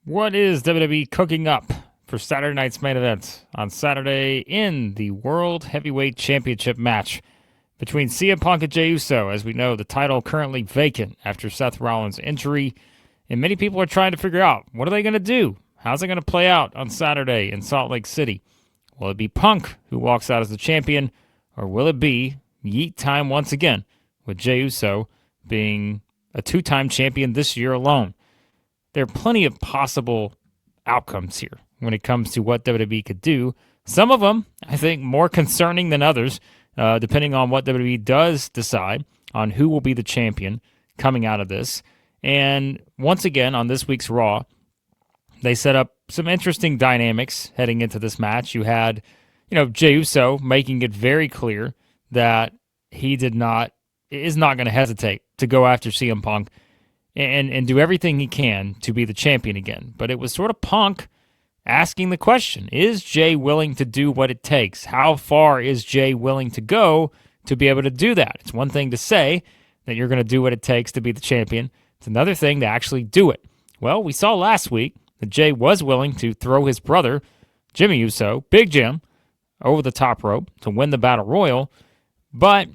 What is WWE cooking up for Saturday night's main event on Saturday in the World Heavyweight Championship match between CM Punk and Jey Uso? As we know, the title currently vacant after Seth Rollins' injury, and many people are trying to figure out, what are they going to do? How's it going to play out on Saturday in Salt Lake City? Will it be Punk who walks out as the champion, or will it be Yeet time once again, with Jey Uso being a two-time champion this year alone? There are plenty of possible outcomes here when it comes to what WWE could do. Some of them, I think, more concerning than others, depending on what WWE does decide on who will be the champion coming out of this. And once again, on this week's Raw, they set up some interesting dynamics heading into this match. You had, Jey Uso making it very clear that he is not going to hesitate to go after CM Punk and do everything he can to be the champion again. But it was sort of Punk asking the question, is Jey willing to do what it takes? How far is Jey willing to go to be able to do that? It's one thing to say that you're going to do what it takes to be the champion. It's another thing to actually do it. Well, we saw last week that Jey was willing to throw his brother, Jimmy Uso, Big Jim, over the top rope to win the Battle Royal, but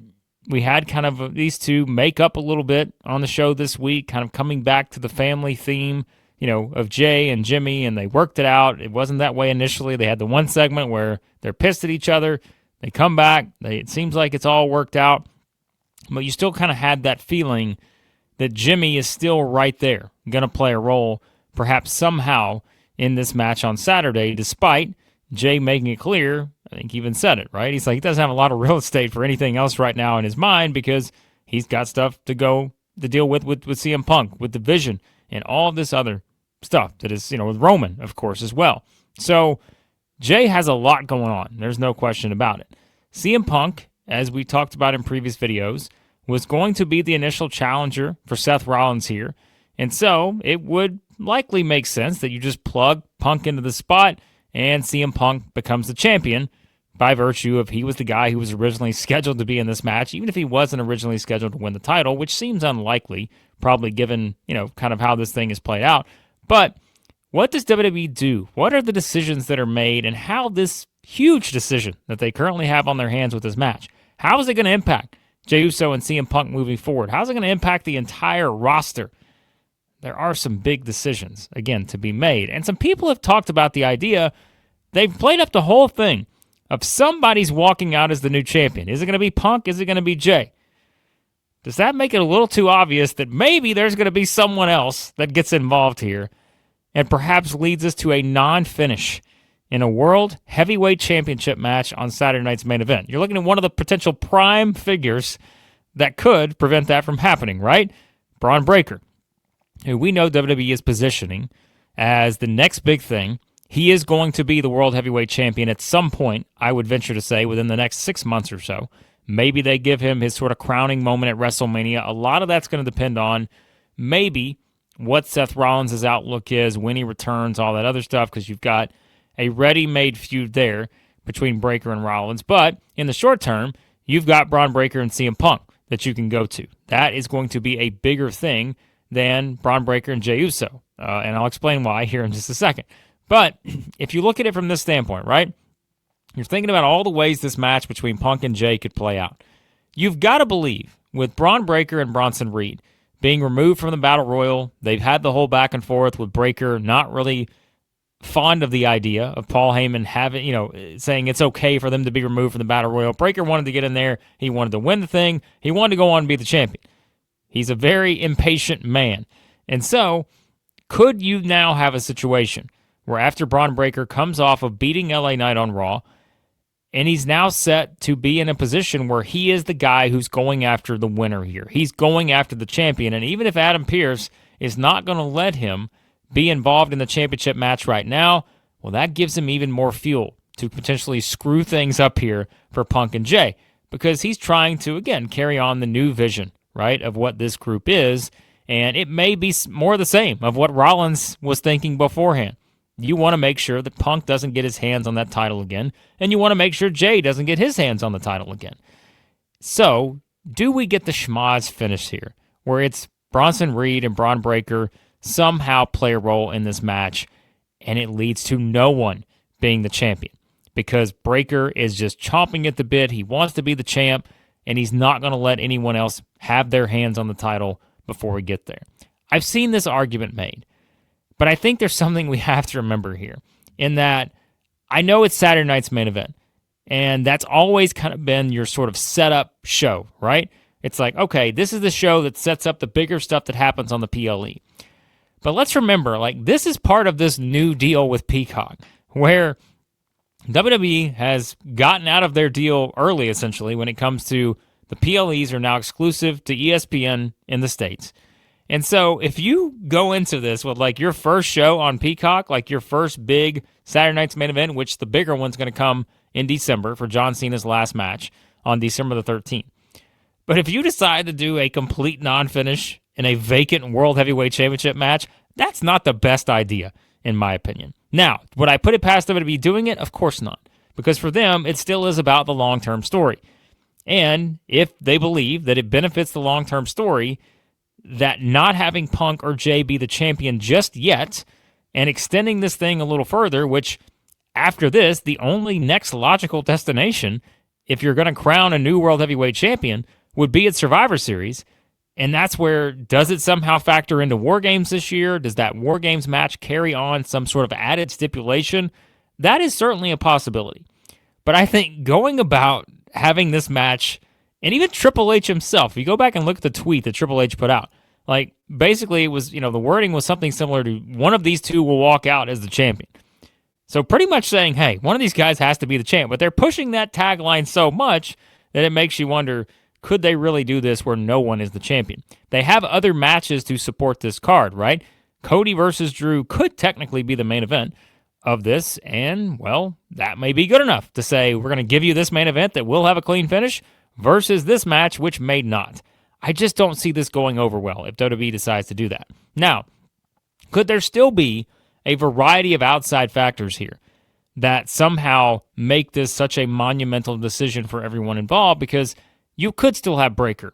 we had kind of these two make up a little bit on the show this week, kind of coming back to the family theme, of Jey and Jimmy, and they worked it out. It wasn't that way initially. They had the one segment where they're pissed at each other. They come back. It seems like it's all worked out, but you still kind of had that feeling that Jimmy is still right there, going to play a role, perhaps somehow, in this match on Saturday, despite Jey making it clear. I think he even said it, right? He's like, he doesn't have a lot of real estate for anything else right now in his mind because he's got stuff to deal with CM Punk, with the Vision, and all this other stuff that is, with Roman, of course, as well. So Jey has a lot going on. There's no question about it. CM Punk, as we talked about in previous videos, was going to be the initial challenger for Seth Rollins here. And so it would likely make sense that you just plug Punk into the spot and CM Punk becomes the champion by virtue of he was the guy who was originally scheduled to be in this match, even if he wasn't originally scheduled to win the title, which seems unlikely, probably given, kind of how this thing is played out. But what does WWE do? What are the decisions that are made, and how this huge decision that they currently have on their hands with this match, how is it going to impact Jey Uso and CM Punk moving forward? How is it going to impact the entire roster? There are some big decisions, again, to be made. And some people have talked about the idea, they've played up the whole thing of somebody's walking out as the new champion. Is it going to be Punk? Is it going to be Jey? Does that make it a little too obvious that maybe there's going to be someone else that gets involved here and perhaps leads us to a non-finish in a World Heavyweight Championship match on Saturday night's main event? You're looking at one of the potential prime figures that could prevent that from happening, right? Bron Breakker, who we know WWE is positioning as the next big thing. He is going to be the World Heavyweight Champion at some point, I would venture to say, within the next 6 months or so. Maybe they give him his sort of crowning moment at WrestleMania. A lot of that's going to depend on maybe what Seth Rollins' outlook is when he returns, all that other stuff, because you've got a ready-made feud there between Breakker and Rollins. But in the short term, you've got Bron Breakker and CM Punk that you can go to. That is going to be a bigger thing than Bron Breakker and Jey Uso. And I'll explain why here in just a second. But if you look at it from this standpoint, right, you're thinking about all the ways this match between Punk and Jey could play out. You've got to believe, with Bron Breakker and Bronson Reed being removed from the Battle Royal, they've had the whole back and forth with Breakker not really fond of the idea of Paul Heyman having, saying it's okay for them to be removed from the Battle Royal. Breakker wanted to get in there. He wanted to win the thing. He wanted to go on and be the champion. He's a very impatient man. And so, could you now have a situation where after Bron Breakker comes off of beating LA Knight on Raw, and he's now set to be in a position where he is the guy who's going after the winner here. He's going after the champion, and even if Adam Pearce is not going to let him be involved in the championship match right now, well, that gives him even more fuel to potentially screw things up here for Punk and Jey, because he's trying to, again, carry on the new vision, right, of what this group is, and it may be more the same of what Rollins was thinking beforehand. You want to make sure that Punk doesn't get his hands on that title again, and you want to make sure Jey doesn't get his hands on the title again. So, do we get the schmoz finish here, where it's Bronson Reed and Bron Breakker somehow play a role in this match, and it leads to no one being the champion because Breakker is just chomping at the bit. He wants to be the champ, and he's not going to let anyone else have their hands on the title before we get there. I've seen this argument made, but I think there's something we have to remember here in that I know it's Saturday night's main event, and that's always kind of been your sort of setup show, right? It's like, okay, this is the show that sets up the bigger stuff that happens on the PLE. But let's remember, like, this is part of this new deal with Peacock, where WWE has gotten out of their deal early, essentially, when it comes to the PLEs are now exclusive to ESPN in the States. And so if you go into this with, like, your first show on Peacock, like your first big Saturday night's main event, which the bigger one's going to come in December for John Cena's last match on December the 13th. But if you decide to do a complete non-finish in a vacant World Heavyweight Championship match, that's not the best idea, in my opinion. Now, would I put it past them to be doing it? Of course not. Because for them, it still is about the long-term story. And if they believe that it benefits the long-term story, that not having Punk or Jey be the champion just yet and extending this thing a little further, which after this, the only next logical destination, if you're going to crown a new World Heavyweight Champion, would be at Survivor Series. And that's where, does it somehow factor into War Games this year? Does that War Games match carry on some sort of added stipulation? That is certainly a possibility. But I think going about having this match, and even Triple H himself, if you go back and look at the tweet that Triple H put out, like, basically it was, the wording was something similar to one of these two will walk out as the champion. So pretty much saying, hey, one of these guys has to be the champ. But they're pushing that tagline so much that it makes you wonder, could they really do this where no one is the champion? They have other matches to support this card, right? Cody versus Drew could technically be the main event of this, and, well, that may be good enough to say we're going to give you this main event that will have a clean finish versus this match, which may not. I just don't see this going over well if WWE decides to do that. Now, could there still be a variety of outside factors here that somehow make this such a monumental decision for everyone involved? Because you could still have Breakker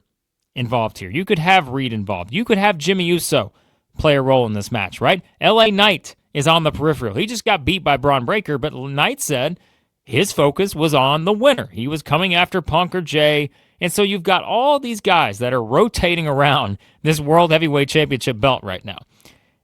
involved here. You could have Reed involved. You could have Jey Uso play a role in this match, right? LA Knight is on the peripheral. He just got beat by Bron Breakker, but Knight said his focus was on the winner. He was coming after Punk or Jey. And so you've got all these guys that are rotating around this World Heavyweight Championship belt right now.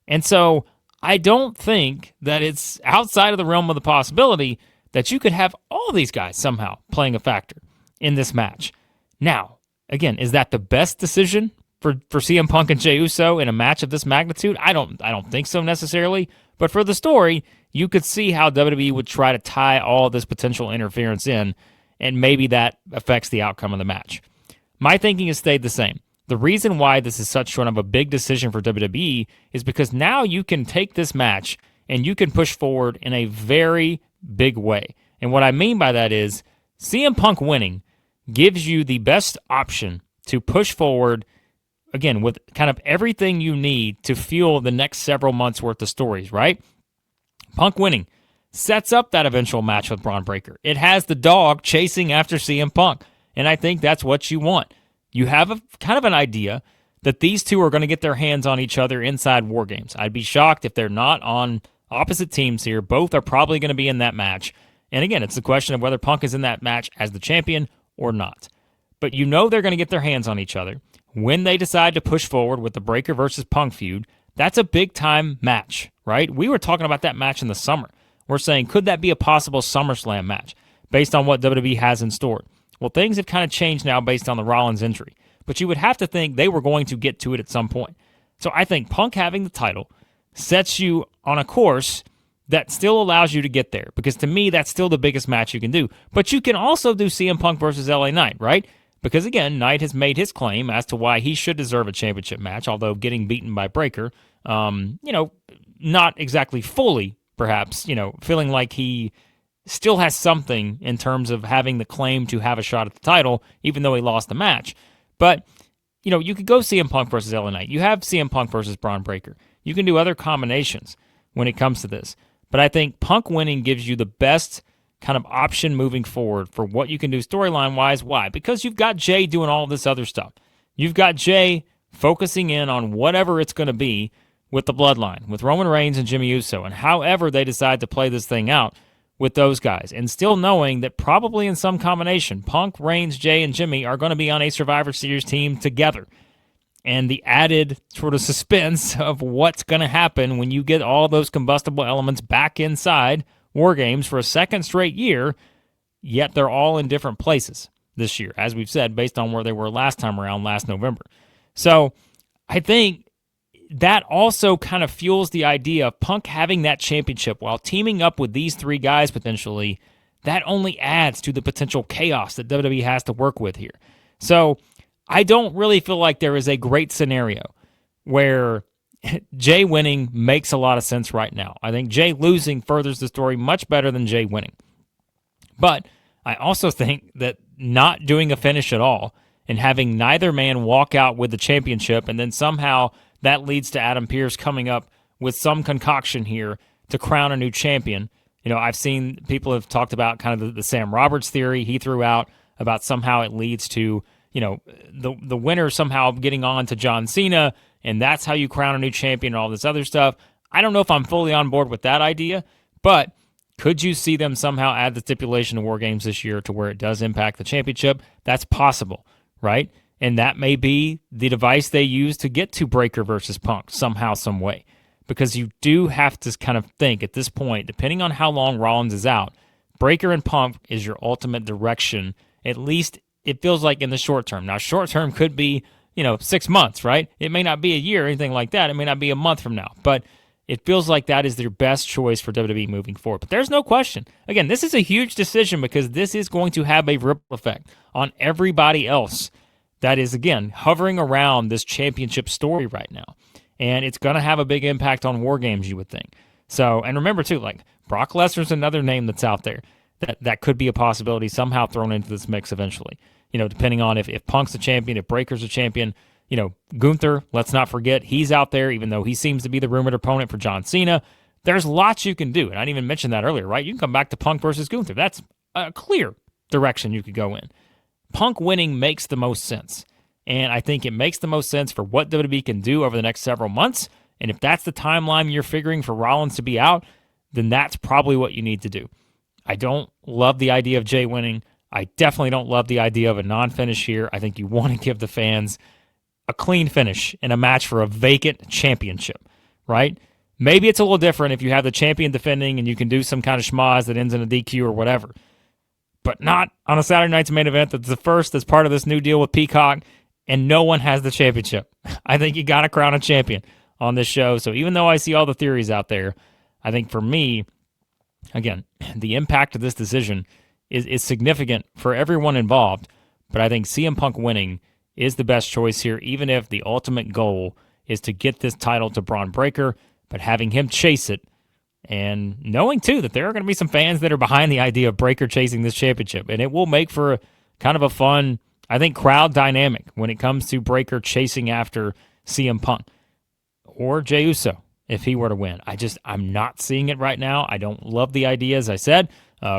And so I don't think that it's outside of the realm of the possibility that you could have all these guys somehow playing a factor in this match. Now, again, is that the best decision for CM Punk and Jey Uso in a match of this magnitude? I don't think so necessarily. But for the story, you could see how WWE would try to tie all this potential interference in, and maybe that affects the outcome of the match. My thinking has stayed the same. The reason why this is such sort of a big decision for WWE is because now you can take this match and you can push forward in a very big way. And what I mean by that is CM Punk winning gives you the best option to push forward, again, with kind of everything you need to fuel the next several months' worth of stories, right? Punk winning sets up that eventual match with Bron Breakker. It has the dog chasing after CM Punk, and I think that's what you want. You have a kind of an idea that these two are going to get their hands on each other inside War Games. I'd be shocked if they're not on opposite teams here. Both are probably going to be in that match. And again, it's the question of whether Punk is in that match as the champion or not. But you know they're going to get their hands on each other. When they decide to push forward with the Breakker versus Punk feud, that's a big-time match, right? We were talking about that match in the summer. We're saying, could that be a possible SummerSlam match based on what WWE has in store? Well, things have kind of changed now based on the Rollins injury, but you would have to think they were going to get to it at some point. So I think Punk having the title sets you on a course that still allows you to get there, because to me, that's still the biggest match you can do. But you can also do CM Punk versus LA Knight, right? Because again, Knight has made his claim as to why he should deserve a championship match, although getting beaten by Breakker, not exactly fully, perhaps, feeling like he still has something in terms of having the claim to have a shot at the title, even though he lost the match. But, you could go CM Punk versus LA Knight. You have CM Punk versus Bron Breakker. You can do other combinations when it comes to this. But I think Punk winning gives you the best kind of option moving forward for what you can do storyline-wise. Why? Because you've got Jey doing all this other stuff. You've got Jey focusing in on whatever it's going to be with the Bloodline, with Roman Reigns and Jey Uso, and however they decide to play this thing out with those guys, and still knowing that probably in some combination, Punk, Reigns, Jey, and Jimmy are going to be on a Survivor Series team together. And the added sort of suspense of what's going to happen when you get all those combustible elements back inside War Games for a second straight year, yet they're all in different places this year, as we've said, based on where they were last time around, last November. So I think that also kind of fuels the idea of Punk having that championship while teaming up with these three guys potentially. That only adds to the potential chaos that WWE has to work with here. So I don't really feel like there is a great scenario where Jey winning makes a lot of sense right now. I think Jey losing furthers the story much better than Jey winning. But I also think that not doing a finish at all and having neither man walk out with the championship, and then somehow that leads to Adam Pearce coming up with some concoction here to crown a new champion. You know, I've seen people have talked about kind of the Sam Roberts theory he threw out about somehow it leads to, you know, the winner somehow getting on to John Cena, and that's how you crown a new champion and all this other stuff. I don't know if I'm fully on board with that idea, but could you see them somehow add the stipulation to War Games this year to where it does impact the championship? That's possible, right? And that may be the device they use to get to Breakker versus Punk somehow, some way. Because you do have to kind of think at this point, depending on how long Rollins is out, Breakker and Punk is your ultimate direction, at least it feels like in the short term. Now, short term could be, 6 months, right? It may not be a year or anything like that. It may not be a month from now. But it feels like that is their best choice for WWE moving forward. But there's no question. Again, this is a huge decision because this is going to have a ripple effect on everybody else that is, again, hovering around this championship story right now. And it's going to have a big impact on War Games, you would think. So, and remember, too, like Brock Lesnar's another name that's out there that could be a possibility somehow thrown into this mix eventually. Depending on if Punk's a champion, if Breakker's a champion. Gunther, let's not forget, he's out there, even though he seems to be the rumored opponent for John Cena. There's lots you can do, and I didn't even mention that earlier, right? You can come back to Punk versus Gunther. That's a clear direction you could go in. Punk winning makes the most sense, and I think it makes the most sense for what WWE can do over the next several months, and if that's the timeline you're figuring for Rollins to be out, then that's probably what you need to do. I don't love the idea of Jey winning. I definitely don't love the idea of a non-finish here. I think you want to give the fans a clean finish in a match for a vacant championship, right? Maybe it's a little different if you have the champion defending and you can do some kind of schmoz that ends in a DQ or whatever, but not on a Saturday night's main event that's the first that's part of this new deal with Peacock and no one has the championship. I think you got to crown a champion on this show. So even though I see all the theories out there, I think for me, again, the impact of this decision is significant for everyone involved, but I think CM Punk winning is the best choice here, even if the ultimate goal is to get this title to Bron Breakker, but having him chase it, and knowing, too, that there are going to be some fans that are behind the idea of Breakker chasing this championship, and it will make for kind of a fun, I think, crowd dynamic when it comes to Breakker chasing after CM Punk, or Jey Uso, if he were to win. I'm not seeing it right now. I don't love the idea, as I said,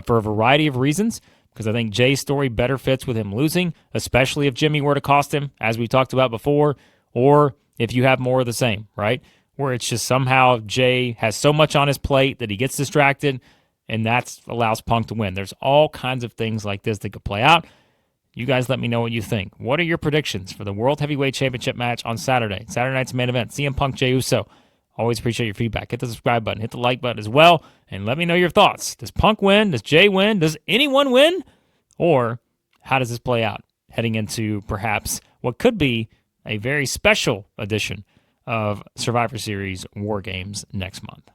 for a variety of reasons, because I think Jey's story better fits with him losing, especially if Jimmy were to cost him, as we talked about before, or if you have more of the same, right? Where it's just somehow Jey has so much on his plate that he gets distracted, and that allows Punk to win. There's all kinds of things like this that could play out. You guys let me know what you think. What are your predictions for the World Heavyweight Championship match on Saturday? Saturday night's main event, CM Punk, Jey Uso. Always appreciate your feedback. Hit the subscribe button. Hit the like button as well. And let me know your thoughts. Does Punk win? Does Jey win? Does anyone win? Or how does this play out heading into perhaps what could be a very special edition of Survivor Series War Games next month?